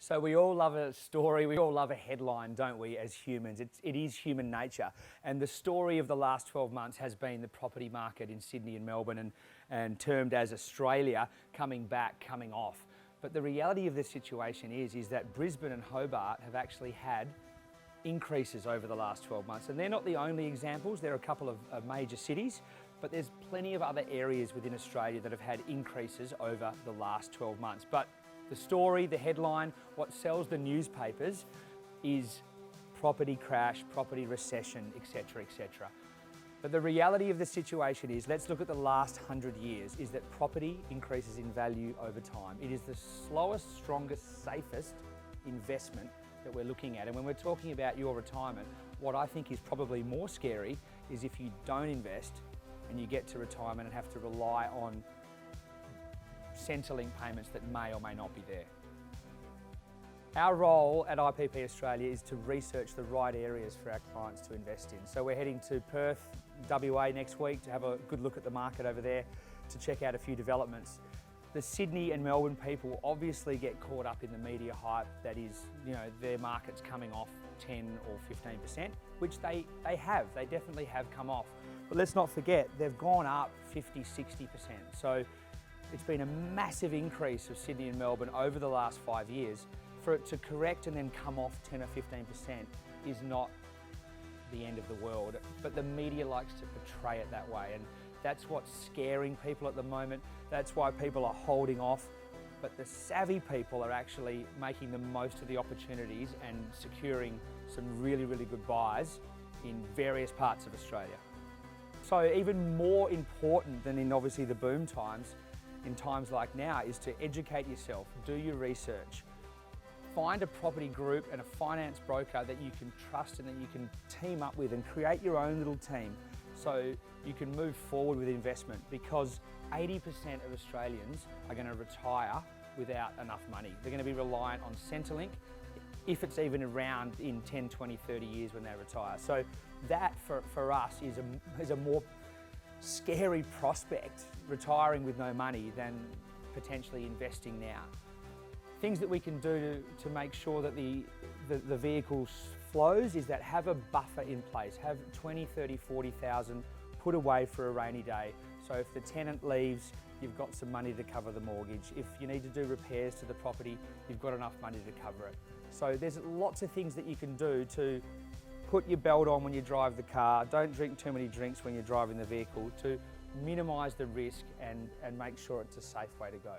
So we all love a story, we all love a headline, don't we, as humans? It is human nature. And the story of the last 12 months has been the property market in Sydney and Melbourne and termed as Australia coming back, coming off. But the reality of the situation is that Brisbane and Hobart have actually had increases over the last 12 months. And they're not the only examples. There are a couple of major cities, but there's plenty of other areas within Australia that have had increases over the last 12 months. But the story, the headline, what sells the newspapers is property crash, property recession, etc., etc. But the reality of the situation is, let's look at the last 100 years, is that property increases in value over time. It is the slowest, strongest, safest investment that we're looking at. And when we're talking about your retirement, what I think is probably more scary is if you don't invest and you get to retirement and have to rely on Centrelink payments that may or may not be there. Our role at IPP Australia is to research the right areas for our clients to invest in. So we're heading to Perth, WA next week to have a good look at the market over there, to check out a few developments. The Sydney and Melbourne people obviously get caught up in the media hype that is, their market's coming off 10 or 15%, which they definitely have come off. But let's not forget, they've gone up 50, 60%. So it's been a massive increase of Sydney and Melbourne over the last 5 years. For it to correct and then come off 10 or 15% is not the end of the world, but the media likes to portray it that way, and that's what's scaring people at the moment. That's why people are holding off, but the savvy people are actually making the most of the opportunities and securing some really, really good buys in various parts of Australia. So even more important than in obviously the boom times, in times like now, is to educate yourself, do your research, find a property group and a finance broker that you can trust and that you can team up with, and create your own little team so you can move forward with investment, because 80% of Australians are going to retire without enough money. They're going to be reliant on Centrelink, if it's even around in 10, 20, 30 years when they retire. So that for us is a more scary prospect, retiring with no money, than potentially investing now. Things that we can do to make sure that the vehicle flows is that have a buffer in place. Have 20, 30, 40,000 put away for a rainy day. So if the tenant leaves, you've got some money to cover the mortgage. If you need to do repairs to the property, you've got enough money to cover it. So there's lots of things that you can do to put your belt on when you drive the car. Don't drink too many drinks when you're driving the vehicle, to minimise the risk and make sure it's a safe way to go.